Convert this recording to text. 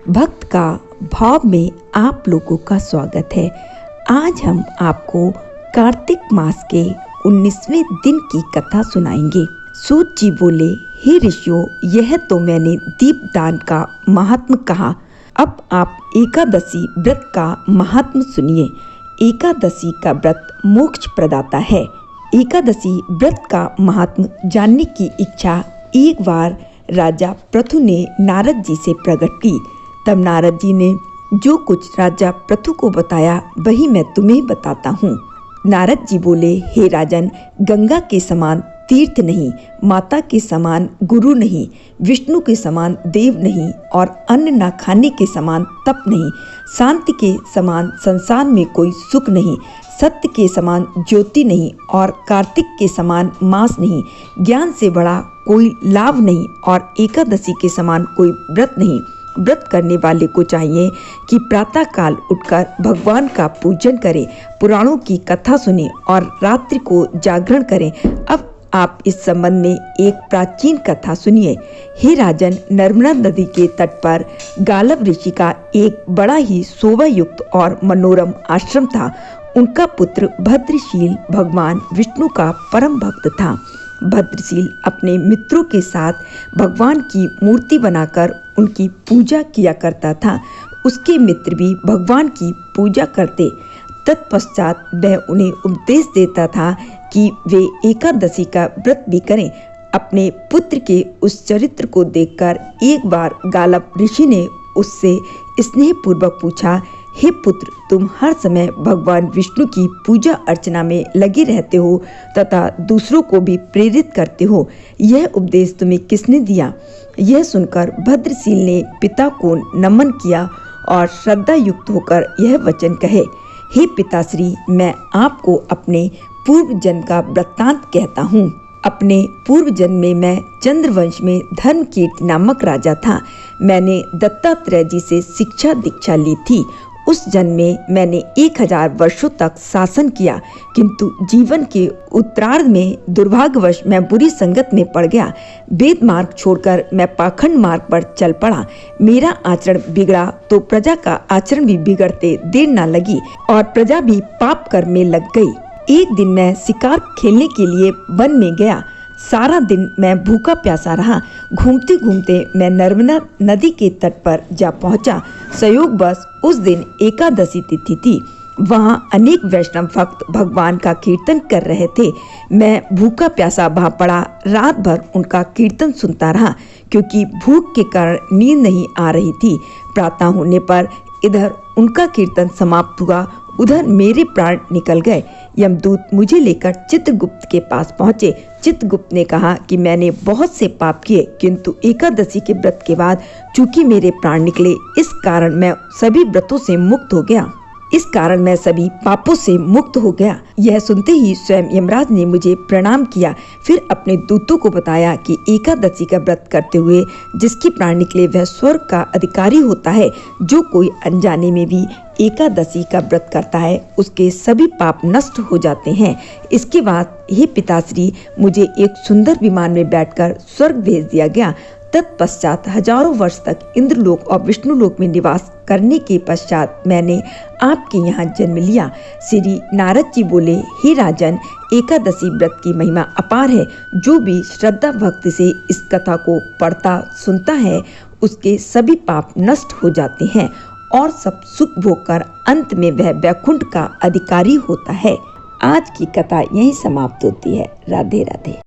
भक्त का भाव में आप लोगों का स्वागत है। आज हम आपको कार्तिक मास के 19वें दिन की कथा सुनाएंगे। सूत जी बोले, हे ऋषियों, यह तो मैंने दीपदान का महात्म कहा, अब आप एकादशी व्रत का महात्म सुनिए। एकादशी का व्रत मोक्ष प्रदाता है। एकादशी व्रत का महात्म जानने की इच्छा एक बार राजा पृथु ने नारद जी से प्रकट की। तब नारद जी ने जो कुछ राजा पृथु को बताया वही मैं तुम्हें बताता हूँ। नारद जी बोले, हे राजन, गंगा के समान तीर्थ नहीं, माता के समान गुरु नहीं, विष्णु के समान देव नहीं और अन्न न खाने के समान तप नहीं, शांति के समान संसार में कोई सुख नहीं, सत्य के समान ज्योति नहीं और कार्तिक के समान मास नहीं, ज्ञान से बड़ा कोई लाभ नहीं और एकादशी के समान कोई व्रत नहीं। व्रत करने वाले को चाहिए कि प्रातः काल उठकर भगवान का पूजन करें, पुराणों की कथा सुने और रात्रि को जागरण करें। अब आप इस संबंध में एक प्राचीन कथा सुनिए। हे राजन, नर्मदा नदी के तट पर गालव ऋषि का एक बड़ा ही शोभा युक्त और मनोरम आश्रम था। उनका पुत्र भद्रशील भगवान विष्णु का परम भक्त था। भद्रशील अपने मित्रों के साथ भगवान की मूर्ति बनाकर उनकी पूजा किया करता था। उसके मित्र भी भगवान की पूजा करते। तत्पश्चात वह उन्हें उपदेश देता था कि वे एकादशी का व्रत भी करें। अपने पुत्र के उस चरित्र को देखकर एक बार गालव ऋषि ने उससे स्नेहपूर्वक पूछा, हे पुत्र, तुम हर समय भगवान विष्णु की पूजा अर्चना में लगे रहते हो तथा दूसरों को भी प्रेरित करते हो, यह उपदेश तुम्हें किसने दिया? यह सुनकर भद्रशील ने पिता को नमन किया और श्रद्धा युक्त होकर यह वचन कहे, हे पिताश्री, मैं आपको अपने पूर्व जन्म का वृत्तांत कहता हूँ। अपने पूर्व जन्म में मैं चंद्रवंश में धर्मकीर्ति नामक राजा था। मैंने दत्तात्रेय जी से शिक्षा दीक्षा ली थी। उस जन्म में मैंने 1000 वर्षों तक शासन किया, किंतु जीवन के उत्तरार्ध में दुर्भाग्यवश मैं बुरी संगत में पड़ गया। वेद मार्ग छोड़कर मैं पाखंड मार्ग पर चल पड़ा। मेरा आचरण बिगड़ा तो प्रजा का आचरण भी बिगड़ते देर न लगी और प्रजा भी पाप कर्म में लग गई। एक दिन मैं शिकार खेलने के लिए वन में गया। सारा दिन मैं भूखा प्यासा रहा। घूमते घूमते मैं नर्मदा नदी के तट पर जा पहुंचा। संयोगवश उस दिन एकादशी तिथि थी। वहां अनेक वैष्णव भक्त भगवान का कीर्तन कर रहे थे। मैं भूखा प्यासा वहां पड़ा। रात भर उनका कीर्तन सुनता रहा, क्योंकि भूख के कारण नींद नहीं आ रही थी। प्रातः होने पर इधर उनका कीर्तन समाप्त हुआ, उधर मेरे प्राण निकल गए। यमदूत मुझे लेकर चित्रगुप्त के पास पहुंचे। चित्रगुप्त ने कहा कि मैंने बहुत से पाप किए, किंतु एकादशी के व्रत के बाद चूंकि मेरे प्राण निकले, इस कारण मैं सभी व्रतों से मुक्त हो गया। इस कारण मैं सभी पापों से मुक्त हो गया। यह सुनते ही स्वयं यमराज ने मुझे प्रणाम किया। फिर अपने दूतों को बताया कि एकादशी का व्रत करते हुए जिसके प्राण निकले वह स्वर्ग का अधिकारी होता है। जो कोई अनजाने में भी एकादशी का व्रत करता है, उसके सभी पाप नष्ट हो जाते हैं। इसके बाद हे पिताश्री, मुझे एक सुंदर विमान में बैठकर स्वर्ग भेज दिया गया। तत्पश्चात हजारों वर्ष तक इंद्रलोक और विष्णुलोक में निवास करने के पश्चात मैंने आपके यहाँ जन्म लिया। श्री नारद जी बोले, हे राजन, एकादशी व्रत की महिमा अपार है। जो भी श्रद्धा भक्ति से इस कथा को पढ़ता सुनता है, उसके सभी पाप नष्ट हो जाते हैं और सब सुख भोग कर अंत में वह वैकुंठ का अधिकारी होता है। आज की कथा यहीं समाप्त होती है। राधे राधे।